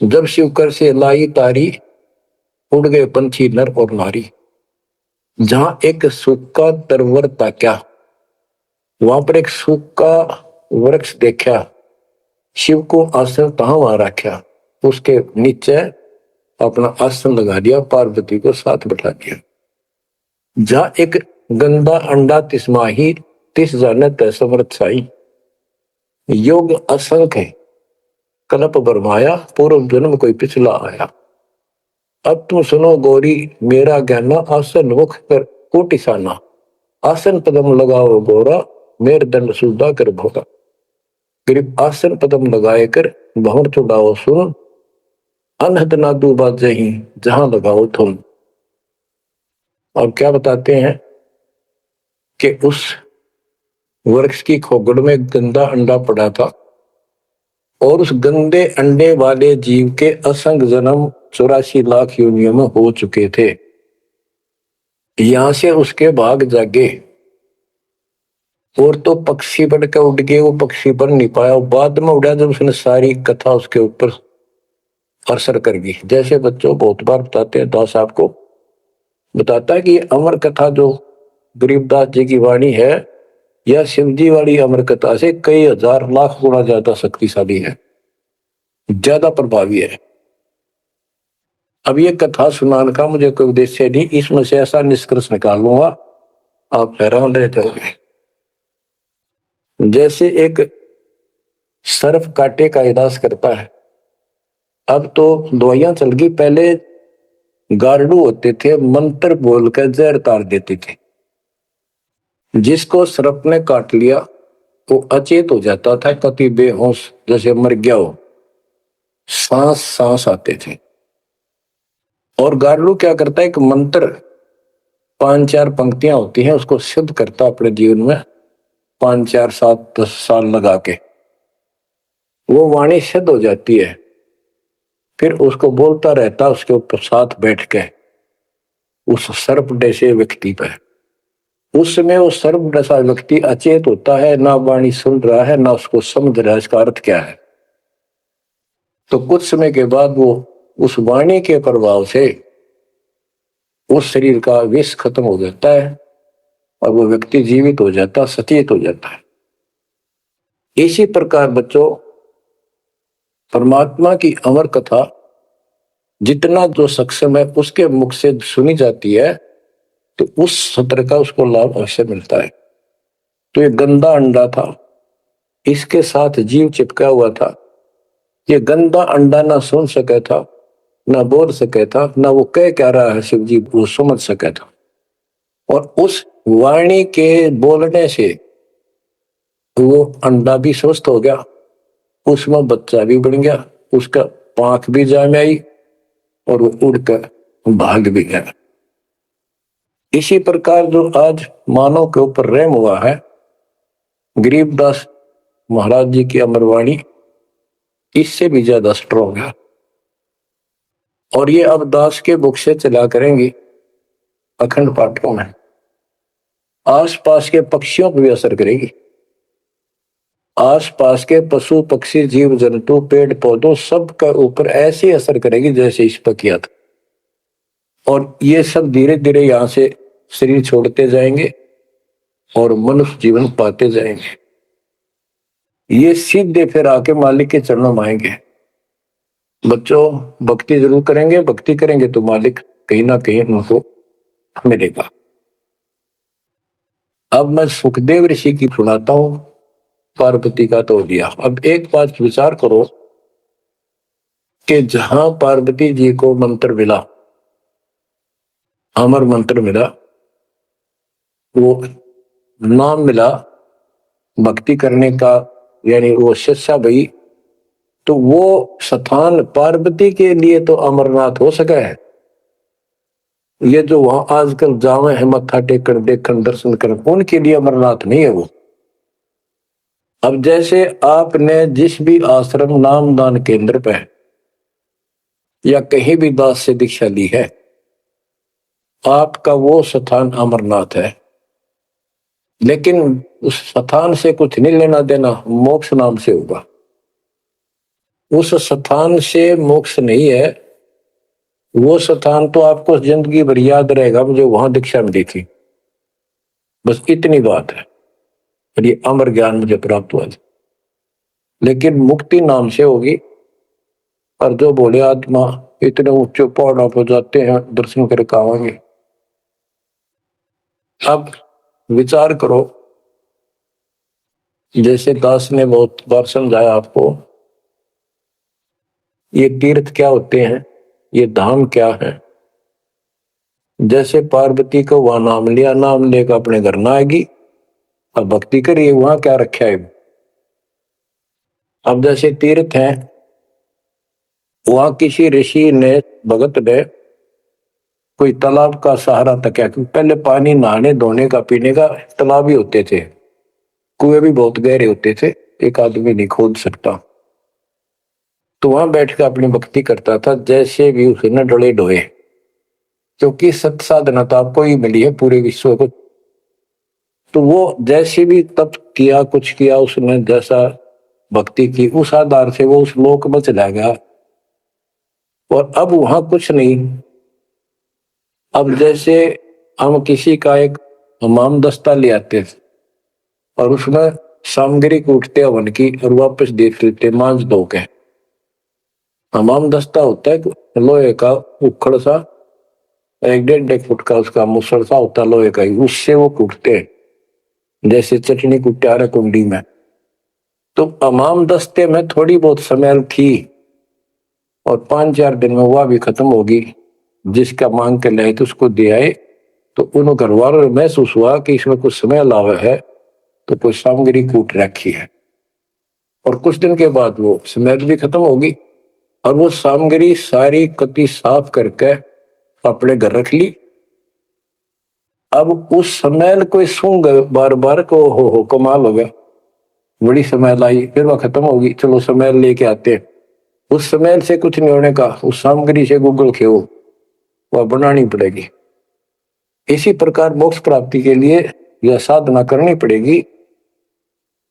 जब शिवकर से लाई तारी, उड़ गए पंछी नर और नारी। जहां एक सूखा तरवर ताक्या, वहां पर एक सूखा वृक्ष देखा, शिव को आसन तहां वहां रखा, उसके नीचे अपना आसन लगा दिया, पार्वती को साथ बैठा दिया। जहां एक गंदा अंडा तिस्माही, तिस जाने तय समर्थ साई। योग असंख्य कल्प बरमाया, पूर्व जन्म कोई पिछला आया। अब तुम सुनो गौरी मेरा ज्ञाना, आसन मुख कर कोटिसाना। आसन पदम लगाओ गौरा, मेर दंड सुधा कर भोगा। गरीब आसन पदम लगाए कर भंवर चुड़ाओ सुन, अनहद नादू बाजे ही जहां लगाओ तुम। और क्या बताते हैं कि उस वृक्ष की खोगड़ में गंदा अंडा पड़ा था और उस गंदे अंडे वाले जीव के असंख्य जन्म 84 लाख योनियों में हो चुके थे। यहां से उसके भाग जागे और तो पक्षी बन के उड़ गए, वो पक्षी बन नहीं पाया, बाद में उड़ा जब उसने सारी कथा उसके ऊपर असर कर गई। जैसे बच्चों बहुत बार बताते हैं, दास साहब को बताता है कि ये अमर कथा जो गरीबदास जी की वाणी है या शिव जी वाली अमर कथा से कई हजार लाख गुना ज्यादा शक्तिशाली है, ज्यादा प्रभावी है। अब ये कथा सुनाने का मुझे कोई उद्देश्य नहीं, इसमें से ऐसा निष्कर्ष निकालूंगा आप हैरान रह जाओगे। जैसे एक सर्प कांटे का इलाज करता है, अब तो दवाइयां चल गई, पहले गार्डू होते थे, मंत्र बोलकर जहर तार देते थे। जिसको सर्प ने काट लिया वो अचेत हो जाता था, कति बेहोश जैसे मर गया हो, सांस सांस आते थे। और गार्डू क्या करता है, एक मंत्र 5-4 पंक्तियां होती हैं उसको सिद्ध करता अपने जीवन में, 5-4-7-10 साल लगा के वो वाणी सिद्ध हो जाती है। फिर उसको बोलता रहता उसके ऊपर साथ बैठ के उस सर्प जैसे व्यक्ति पर। उस समय वो सर्प जैसा व्यक्ति अचेत होता है, ना वाणी सुन रहा है ना उसको समझ रहा है इसका अर्थ क्या है। तो कुछ समय के बाद वो उस वाणी के प्रभाव से उस शरीर का विष खत्म हो जाता है और वो व्यक्ति जीवित हो जाता, सचेत हो जाता है। इसी प्रकार बच्चों परमात्मा की अमर कथा जितना जो सक्षम है उसके मुख से सुनी जाती है तो उस सत्र का उसको लाभ अवश्य मिलता है। तो ये गंदा अंडा था, इसके साथ जीव चिपका हुआ था। ये गंदा अंडा ना सुन सके था, ना बोल सके था, ना वो कह क्या रहा है शिव जी वो समझ सके था। और उस वाणी के बोलने से वो अंडा भी स्वस्थ हो गया, उसमें बच्चा भी बन गया, उसका पांख भी जाम आई और वो उड़कर भाग भी गया। इसी प्रकार जो आज मानव के ऊपर रहम हुआ है, गरीबदास महाराज जी की अमरवाणी इससे भी ज्यादा स्ट्रॉन्ग है। और ये अब दास के बुक से चला करेंगी अखंड पाठों में, आसपास के पक्षियों पर भी असर करेगी, आसपास के पशु पक्षी जीव जंतु पेड़ पौधों सब का ऊपर ऐसे असर करेगी जैसे इस पर किया था। और ये सब धीरे धीरे यहां से शरीर छोड़ते जाएंगे और मनुष्य जीवन पाते जाएंगे। ये सीधे फिर आके मालिक के चरणों में आएंगे। बच्चों भक्ति जरूर करेंगे, भक्ति करेंगे तो मालिक कहीं ना कहीं उनको मिलेगा। अब मैं सुखदेव ऋषि की सुनाता हूं, पार्वती का तो दिया। अब एक बात विचार करो कि जहां पार्वती जी को मंत्र मिला, अमर मंत्र मिला, वो नाम मिला भक्ति करने का, यानी वो शिक्षा भई, तो वो स्थान पार्वती के लिए तो अमरनाथ हो सका है। ये जो वहां आजकल जावे है मत्था टेकन देखन दर्शन कर, उनके लिए अमरनाथ नहीं है वो। अब जैसे आपने जिस भी आश्रम नाम दान केंद्र पे या कहीं भी दास से दीक्षा ली है, आपका वो स्थान अमरनाथ है, लेकिन उस स्थान से कुछ नहीं लेना देना, मोक्ष नाम से होगा। उस स्थान से मोक्ष नहीं है, वो स्थान तो आपको जिंदगी भर याद रहेगा, मुझे वहां दीक्षा मिली थी, बस इतनी बात है। और ये अमर ज्ञान मुझे प्राप्त हुआ, लेकिन मुक्ति नाम से होगी। और जो बोले आत्मा इतने ऊंचे पहाड़ों पर जाते हैं दर्शन करके आवांगे। अब विचार करो, जैसे दास ने बहुत बार समझाया आपको, ये तीर्थ क्या होते हैं, ये धाम क्या है। जैसे पार्वती को वहां नाम लिया, नाम लेकर अपने घर ना आएगी, अब भक्ति करिए, वहां क्या रखा है। अब जैसे तीर्थ है, वहां किसी ऋषि ने भगत ने कोई तालाब का सहारा तक है, पहले पानी नहाने धोने का पीने का तालाब ही होते थे, कुएं भी बहुत गहरे होते थे, एक आदमी नहीं खोद सकता। तो वहां बैठकर अपनी भक्ति करता था, जैसे भी उसे न डले डोए, क्योंकि सत साधना तो आपको ही मिली है पूरे विश्व को। तो वो जैसे भी तप किया, कुछ किया उसने, जैसा भक्ति की, उस आधार से वो उस लोक में चला गया। और अब वहां कुछ नहीं। अब जैसे हम किसी का एक हमाम दस्ता ले आते और उसमें सामग्री कूटते हवन की और वापस दे देते मांझ धो के। हमाम दस्ता होता है लोहे का उखड़ सा, 1-1.5 फुट का उसका मुसड़ सा होता है लोहे का ही, उससे वो कूटते हैं जैसे चटनी कुटा रहे कुंडी में। तो हमाम दस्ते में थोड़ी बहुत स्मेल थी और 5-4 दिन में वह भी खत्म होगी। जिसका मांग के लाए तो उसको दे आए, तो उन घर वालों ने महसूस हुआ कि इसमें कुछ स्मेल आवा है, तो कोई सामग्री कूट रखी है। और कुछ दिन के बाद वो स्मेल भी खत्म होगी और वो सामग्री सारी कति साफ करके अपने घर रख ली। अब उस स्मेल को सूंघ बार बार को हो कमाल हो गया, बड़ी स्मेल आई, फिर वह खत्म होगी, चलो स्मेल लेके आते हैं। उस स्मेल से कुछ नहीं होने का, उस सामग्री से गूगल खेओ, वह बनानी पड़ेगी। इसी प्रकार मोक्ष प्राप्ति के लिए यह साधना करनी पड़ेगी।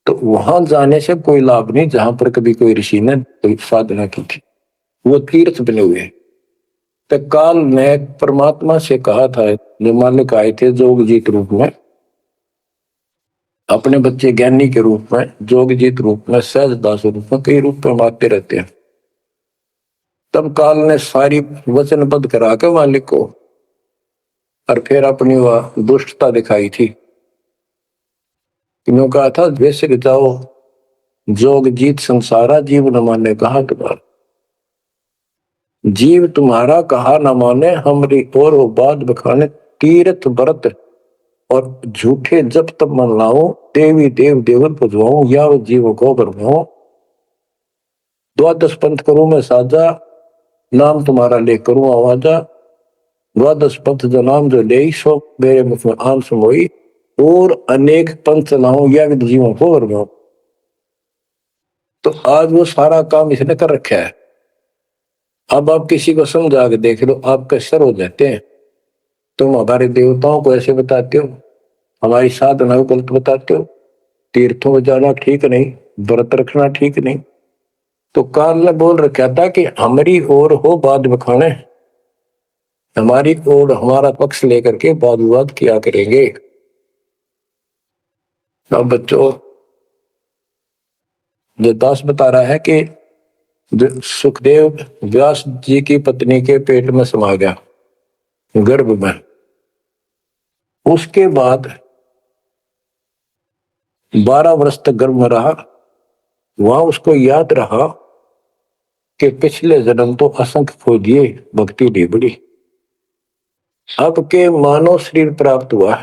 तो वहां जाने से कोई लाभ नहीं जहां पर कभी कोई ऋषि ने कोई साधना की थी, वो तीर्थ बने हुए। तो काल ने परमात्मा से कहा था, जो मालिक आए थे जोगजीत रूप में, अपने बच्चे ज्ञानी के रूप में, जोगजीत रूप में, सहजदास रूप में, कई रूप में आते रहते हैं। तब काल ने सारी वचनबद्ध करा के मालिक को, और फिर अपनी वह दुष्टता दिखाई थी। क्यों कहा था, वैसे जाओ जोग जीत संसारा, जीव न माने कहा तुम्हारा। जीव तुम्हारा कहा न माने, हमरी और वो बात बखाने। तीर्थ व्रत और झूठे जब तब मन लाओ, देवी देव देवन पुजवाऊं, या वो जीव को बरवाऊं। द्वादश पंथ करूं मैं साजा, नाम तुम्हारा ले करूं आवाजा। द्वादश पंथ जनाम जो ले सो मेरे मुख में आम समोई, और अनेक पंथ चलाऊं या विद जीवों को वर्गाऊं। तो आज वो सारा काम इसने कर रखा है। अब आप किसी को समझा के देख लो, आपके सर हो जाते हैं। तुम हमारे देवताओं को ऐसे बताते हो, हमारी साधना को गलत बताते हो, तीर्थों में जाना ठीक नहीं, व्रत रखना ठीक नहीं। तो काल ने बोल रखा था कि हमारी ओर हो बाद बखाने, हमारी ओर हमारा पक्ष लेकर के वाद विवाद किया करेंगे। अब बच्चों, जो दास बता रहा है कि सुखदेव व्यास जी की पत्नी के पेट में समा गया, गर्भ में। उसके बाद 12 वर्ष तक गर्भ में रहा। वहां उसको याद रहा कि पिछले जन्म तो असंख्य खो दिए, भक्ति नहीं बढ़ी। अब के मानव शरीर प्राप्त हुआ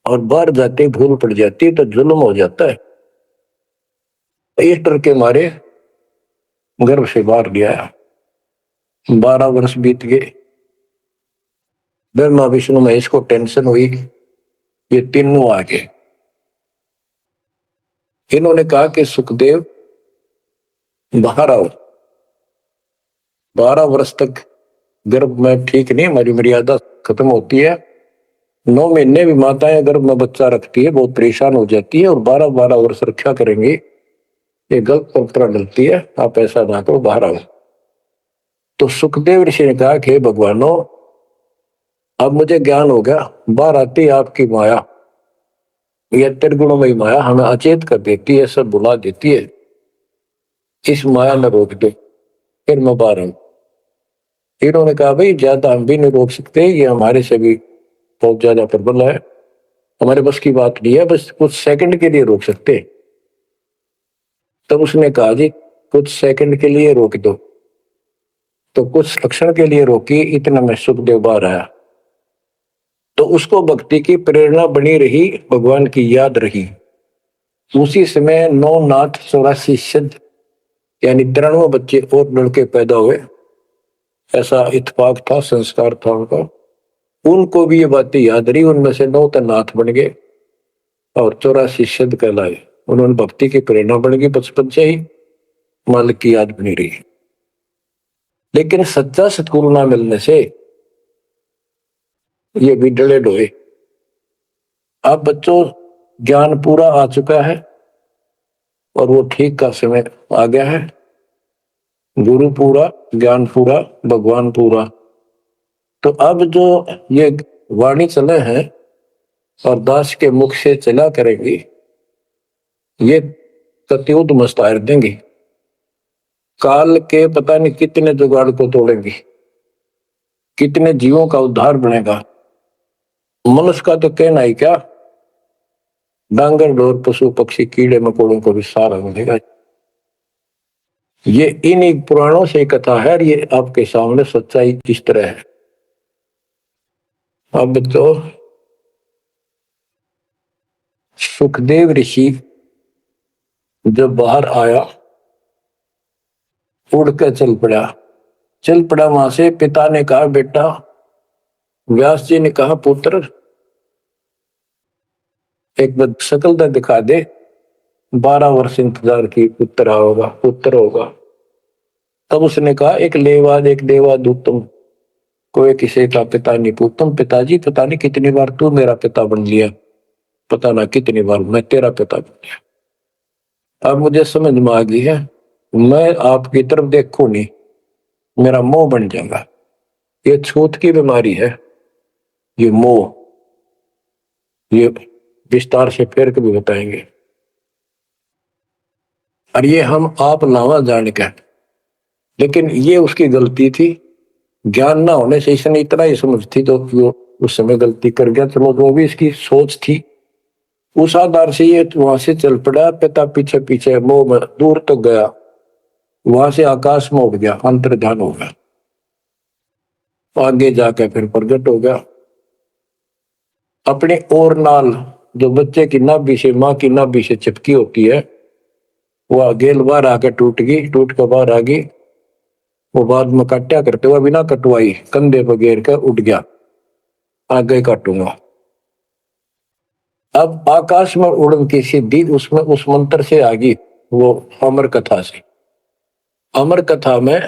और बाहर जाते भूल पड़ जाती तो जुल्म हो जाता है। इस डर के मारे गर्भ से बाहर लिया। 12 वर्ष बीत गए। ब्रह्मा विष्णु महेश को टेंशन हुई, ये तीनों आ गए। इन्होंने कहा कि सुखदेव बाहर आओ। 12 वर्ष तक गर्भ में ठीक नहीं, हमारी मर्यादा खत्म होती है। 9 महीने भी माताएं गर्भ में बच्चा रखती है, बहुत परेशान हो जाती है, और 12-12 वर्ष रक्षा करेंगे, ये गलत परंपरा डलती है, आप ऐसा ना करो, बाहर आओ। तो सुखदेव ऋषि ने कहा कि भगवानों, अब मुझे ज्ञान हो गया, बाहर आती आपकी माया, यह त्रिगुणमयी माया हमें अचेत कर देती है, सब बुला देती है, इस माया में रोक दो, फिर मैं बाहर आऊं। इन्होंने कहा भाई ज्यादा हम भी नहीं रोक सकते, ये हमारे से भी बहुत ज्यादा प्रबल है, हमारे बस की बात नहीं है, बस कुछ सेकंड के लिए रोक सकते। तब उसने कहा जी कुछ सेकंड के लिए रोक दो। तो कुछ क्षण के लिए रोकी, इतना में सुखदेव बाहर आया। तो उसको भक्ति की प्रेरणा बनी रही, भगवान की याद रही। उसी समय 9 नाथ 84 सिद्ध यानी 93 बच्चे और लड़के पैदा हुए। ऐसा इत्तेफाक था, संस्कार था उनका। उनको भी ये बातें याद रही, उनमें से 9 तो नाथ बन गए और 84 सिद्ध कहलाए। उन्होंने भक्ति की प्रेरणा बन गई, बचपन से ही मालिक की याद बनी रही। लेकिन सच्चा सतगुरु ना मिलने से ये भी डले डोए। अब बच्चों ज्ञान पूरा आ चुका है और वो ठीक का समय आ गया है। गुरु पूरा, ज्ञान पूरा, भगवान पूरा। तो अब जो ये वाणी चले हैं और दास के मुख से चला करेंगी, ये कत्युत मस्तार देंगी, काल के पता नहीं कितने जुगाड़ को तोड़ेंगी, कितने जीवों का उद्धार बनेगा। मनुष्य का तो कहना ही क्या, डांगर डोर पशु पक्षी कीड़े मकोड़ों को भी सहारा मिलेगा। ये इन पुराणों से कथा है, ये आपके सामने सच्चाई किस तरह है। अब तो सुखदेव ऋषि जब बाहर आया, उड़ कर चल पड़ा वहां से। पिता ने कहा बेटा, व्यास जी ने कहा पुत्र एक बार शकल तो दिखा दे, 12 वर्ष इंतजार की, पुत्र होगा पुत्र होगा। तब उसने कहा एक देवा दूतम, कोई किसी का पिता नहीं पूतम। पिताजी पता नहीं कितनी बार तू मेरा पिता बन लिया, पता ना कितनी बार मैं तेरा पिता बन गया। अब मुझे समझ में आ गई है, मैं आपकी तरफ देखू नहीं, मेरा मोह बन जाएगा। ये छूत की बीमारी है, ये मोह, ये विस्तार से फिर कभी बताएंगे। और ये हम आप लावा जान के, लेकिन ये उसकी गलती थी, ज्ञान ना होने से इसने इतना ही समझ थी तो वो उस समय गलती कर गया। चलो वो भी इसकी सोच थी, उस आधार से ये वहां से चल पड़ा। पिता पीछे पीछे मोह में दूर तक गया, वहां से आकाश में उड़ गया, अंतर्ध्यान हो गया, आगे जाकर फिर प्रगट हो गया। अपने और नाल जो बच्चे की नाभि से, माँ की नाभि से चिपकी होती है, वो गेल बाहर आकर टूट गई, टूट कर बाहर आ गई। वो बाद में काटा करते हुआ बिना कटवाई कंधे पर घेर कर उठ गया, आगे काटूंगा। अब आकाश में उड़न की सिद्धि उसमें उस मंत्र से आ गई, वो अमर कथा से। अमर कथा में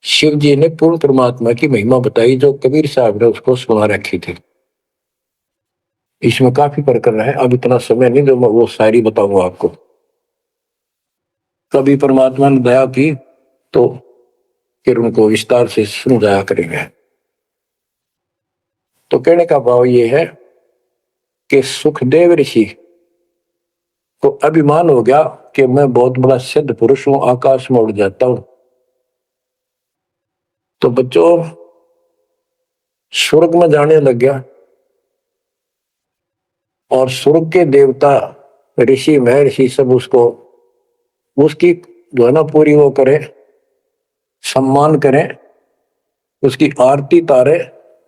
शिव जी ने पूर्ण परमात्मा की महिमा बताई जो कबीर साहब ने उसको सुना रखी थी। इसमें काफी प्रकरण है, अब इतना समय नहीं जो मैं वो शायरी बताऊंगा आपको। कभी परमात्मा ने दया की तो फिर उनको विस्तार से समझाया करेंगे। तो कहने का भाव ये है कि सुखदेव ऋषि को अभिमान हो गया कि मैं बहुत बड़ा सिद्ध पुरुष हूं, आकाश में उड़ जाता हूं। तो बच्चों स्वर्ग में जाने लग गया और स्वर्ग के देवता ऋषि महर्षि सब उसको उसकी जो है ना पूरी वो करे, सम्मान करें, उसकी आरती तारे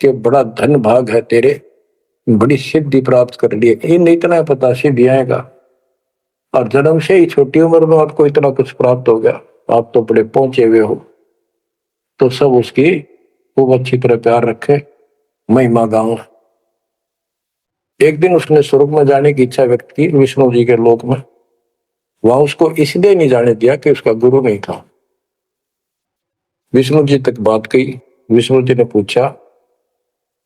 कि बड़ा धन भाग है तेरे, बड़ी सिद्धि प्राप्त कर लिए। इन इतना पता सिद्धि आएगा और जन्म से ही छोटी उम्र में आपको इतना कुछ प्राप्त हो गया, आप तो बड़े पहुंचे हुए हो। तो सब उसकी खूब अच्छी तरह प्यार रखे, महिमा गाओ। एक दिन उसने स्वर्ग में जाने की इच्छा व्यक्त की विष्णु जी के लोक में। वहां उसको इसलिए नहीं जाने दिया कि उसका गुरु नहीं था। विष्णु जी तक बात कही। विष्णु जी ने पूछा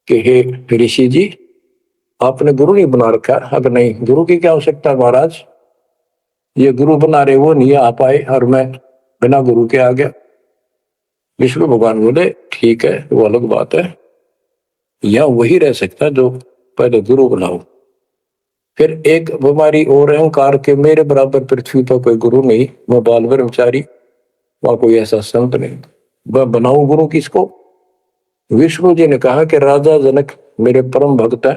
कि हे ऋषि जी, आपने गुरु नहीं बना रखा? अगर नहीं, गुरु की क्या आवश्यकता है महाराज, ये गुरु बना रहे वो नहीं आ पाए और मैं बिना गुरु के आ गया। विष्णु भगवान बोले ठीक है, वो अलग बात है, यह वही रह सकता जो पहले गुरु बनाओ। फिर एक बीमारी और अहंकार के मेरे बराबर पृथ्वी पर कोई गुरु नहीं, मैं बाल ब्रह्मचारी, वहां कोई ऐसा संत नहीं, मैं बनाऊं गुरु किसको? विष्णु जी ने कहा कि राजा जनक मेरे परम भक्त है,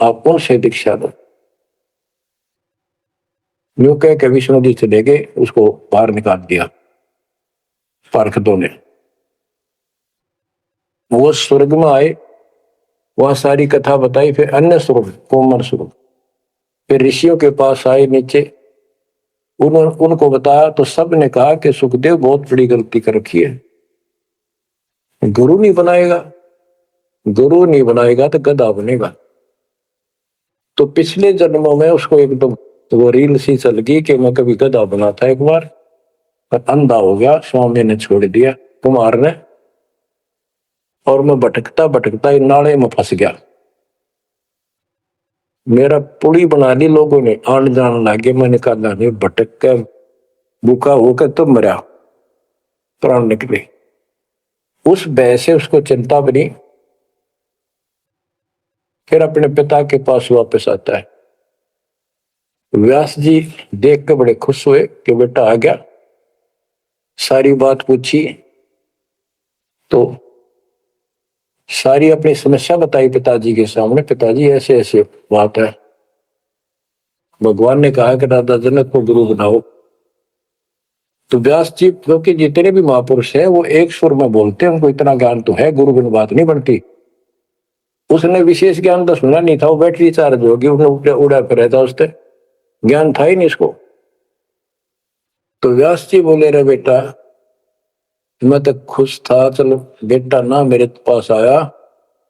आप उनसे दीक्षा दो। यूं कह के विष्णु जी चले गए, उसको बाहर निकाल दिया पार्षदों ने। वो स्वर्ग में आए, वहां सारी कथा बताई। फिर अन्य स्वर्ग, कोमर स्वर्ग, फिर ऋषियों के पास आए नीचे, उनको बताया तो सब ने कहा कि सुखदेव बहुत बड़ी गलती कर रखी है, गुरु नहीं बनाएगा, गुरु नहीं बनाएगा तो गधा बनेगा। तो पिछले जन्मों में उसको एकदम वो रील सी चल गई कि मैं कभी गधा बना था एक बार, पर अंधा हो गया, स्वामी ने छोड़ दिया, कुमार ने, और मैं भटकता भटकता नाले में फंस गया। मेरा पुली बना ली लोगों ने, आन जान लगे, मैंने कहा नहीं, भटक कर भूखा होकर तो मरा, प्राण निकले। उस भय से उसको चिंता बनी। फिर अपने पिता के पास वापस आता है। व्यास जी देख कर बड़े खुश हुए कि बेटा आ गया। सारी बात पूछी तो सारी अपनी समस्या बताई पिताजी के सामने। पिताजी ऐसे ऐसे बात है, भगवान ने कहा कि राजा जनक को गुरु बनाओ। तो व्यास जी, क्योंकि जितने भी महापुरुष है वो एक सुर में बोलते हैं, उनको इतना ज्ञान तो है, गुरु बिन बात नहीं बनती। उसने विशेष ज्ञान तो सुना नहीं था, वो बैटरी चार्ज होगी, उसने उड़ा फिर था, उससे ज्ञान था ही नहीं इसको। तो व्यास जी बोले रे बेटा, मैं तो खुश था, चलो बेटा ना मेरे पास आया,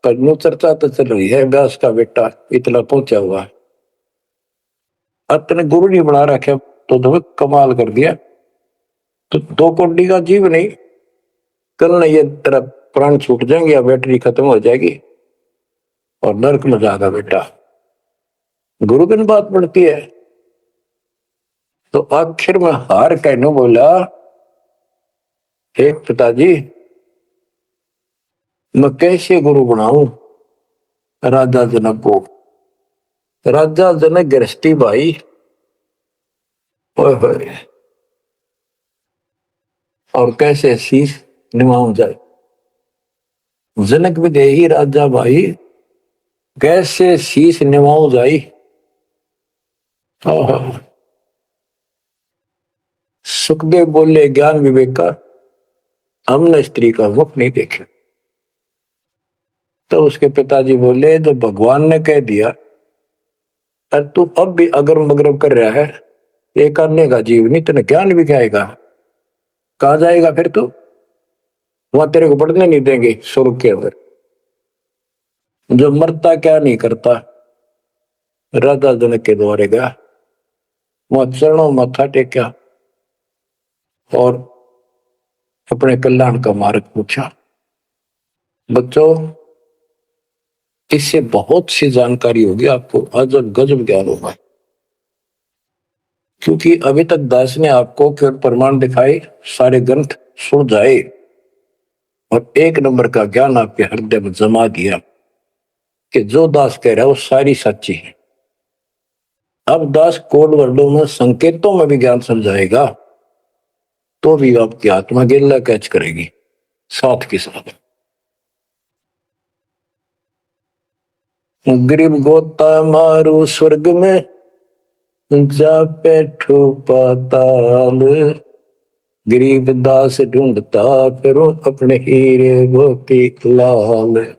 पर यूं चर्चा तो चल रही है व्यास का बेटा इतना पहुंचा हुआ है, अपने गुरु नहीं बना रखे, तो तुम्हें कमाल कर दिया। तो दो कोड़ी का जीव नहीं, कल नहीं ये तेरा प्राण छूट जाएंगे या बैटरी खत्म हो जाएगी और नरक में जाएगा बेटा, गुरु बिन बात पड़ती है। तो आखिर में हार कहने बोला, हे पिताजी, मैं कैसे गुरु बनाऊं राजा जनक को? राजा जनक गृहस्थी भाई, ओए होए, और कैसे शीश निभाऊं जाए? जनक भी दे ही राजा भाई, कैसे शीश निभाऊं जाई? सुखदेव बोले ज्ञान विवेक का हमने स्त्री का मुख नहीं देखा। तो उसके पिताजी बोले जो भगवान ने कह दिया, और तू अब भी अगर मगरब कर रहा है, एक अन्य का जीव नहीं, तेने ज्ञान भी खाएगा। कहाँ जाएगा फिर तू? वहां तेरे को पढ़ने नहीं देंगे स्वर्ग के अंदर। जो मरता क्या नहीं करता, राजा जनक के द्वारे गया, वहां चरणों माथा टेका और अपने कल्याण का मार्ग पूछा। बच्चों, इससे बहुत सी जानकारी होगी आपको, अजब गजब ज्ञान होगा। क्योंकि अभी तक दास ने आपको केवल प्रमाण दिखाए, सारे ग्रंथ सुन जाए और एक नंबर का ज्ञान आपके हृदय में जमा दिया कि जो दास कह रहा है वो सारी सच्ची है। अब दास कोड वर्डों में, संकेतों में भी ज्ञान समझाएगा तो भी आपकी आत्मा गिल्ला कैच करेगी साथ के साथ। गरीब गोता मारू स्वर्ग में, जा बैठो पाताल, गरीब दास ढूंढता करो अपने हीरे मोती लाल।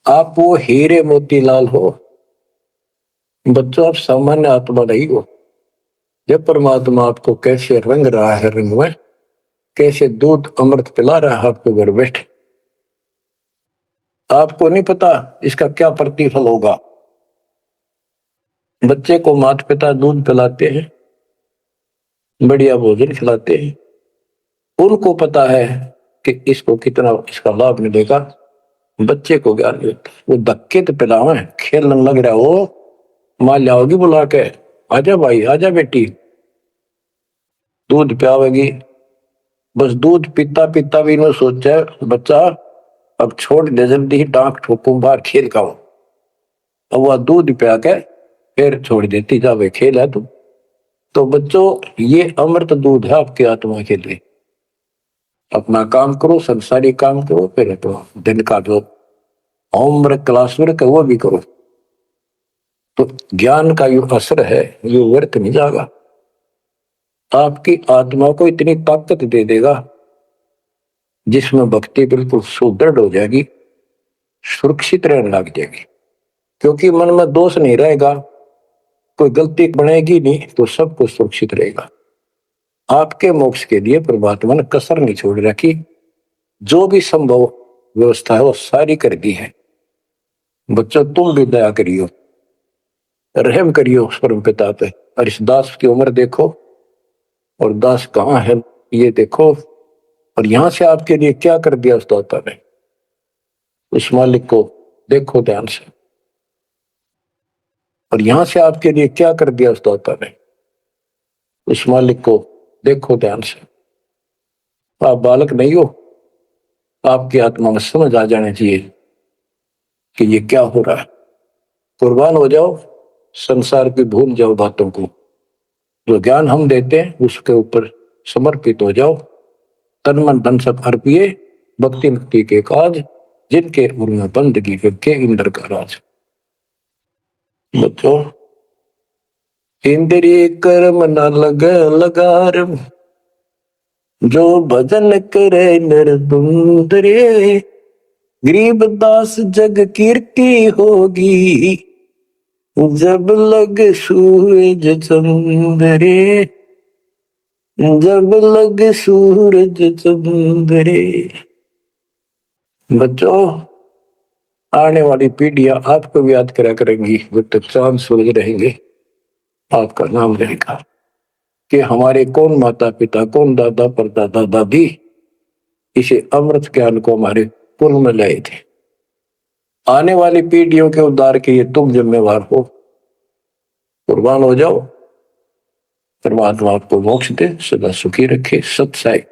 आप वो हीरे मोती लाल हो बच्चों, आप सामान्य आत्मा नहीं हो। जब परमात्मा आपको कैसे रंग रहा है, रंग में कैसे दूध अमृत पिला रहा है आपके घर बैठे, आपको नहीं पता इसका क्या प्रतिफल होगा। बच्चे को माता पिता दूध पिलाते हैं, बढ़िया भोजन खिलाते हैं, उनको पता है कि इसको कितना इसका लाभ मिलेगा। बच्चे को ज्ञान नहीं होता, वो धक्के तो पिलावे, खेलने लग रहा हो, माँ लाओगी बुला के, आजा भाई आजा बेटी, दूध पियावेगी। बस दूध पीता पीता भी इन्होंने सोचा बच्चा अब छोड़ दे, जल्दी ही टांग ठोकूं बाहर खेल का। अब वह दूध पिया के फिर छोड़ देती, जावे खेल है तू। तो बच्चों, ये अमृत दूध है आपकी आत्मा के लिए। अपना काम करो, संसारी काम करो, फिर तो दिन का जो होमवर्क क्लास वर्क है वो भी करो, तो ज्ञान का जो असर है ये व्यर्थ नहीं जाएगा। आपकी आत्मा को इतनी ताकत दे देगा जिसमें भक्ति बिल्कुल सुदृढ़ हो जाएगी, सुरक्षित रहने लग जाएगी। क्योंकि मन में दोष नहीं रहेगा, कोई गलती बनेगी नहीं, तो सब कुछ सुरक्षित रहेगा। आपके मोक्ष के लिए परमात्मा ने कसर नहीं छोड़ रखी, जो भी संभव व्यवस्था है वो सारी कर दी है। बच्चों, तुम भी दया करियो, रहम करियो उस परम पिता पे, और इस दास की उम्र देखो और दास कहाँ है ये देखो, और यहां से आपके लिए क्या कर दिया उस दाता ने। उस मालिक को देखो ध्यान से, और यहां से आपके लिए क्या कर दिया उस दाता ने। उस मालिक को देखो ध्यान से। आप बालक नहीं हो, आपकी आत्मा में समझ आ जाने चाहिए कि ये क्या हो रहा है। कुर्बान हो जाओ, संसार की भूल जाओ बातों को, जो ज्ञान हम देते हैं उसके ऊपर समर्पित हो जाओ। तन मन धन सब अर्पिए, भक्ति मुक्ति के काज, जिनके उर्म बंदगी के इंद्र का राज। बच्चों, इंद्रिय कर्म न लग लगार, जो भजन करे नर दुंदरे, गरीब दास जग कीर्ति होगी, जब लग सूरज चंद्रे, जब लग सूरज चंद्रे। बच्चों, आने वाली पीढ़ियां आपको भी याद करा करेंगी, जब तक चांद सूरज रहेंगे आपका नाम रहेगा कि हमारे कौन माता पिता, कौन दादा परदादा दादी इसे अमृत ज्ञान को हमारे पूर्व में लाए थे। आने वाली पीढ़ियों के उद्धार के लिए तुम जिम्मेवार हो, कुर्बान हो जाओ। परमात्मा आपको मोक्ष दे, सदा सुखी रखे। सत साई।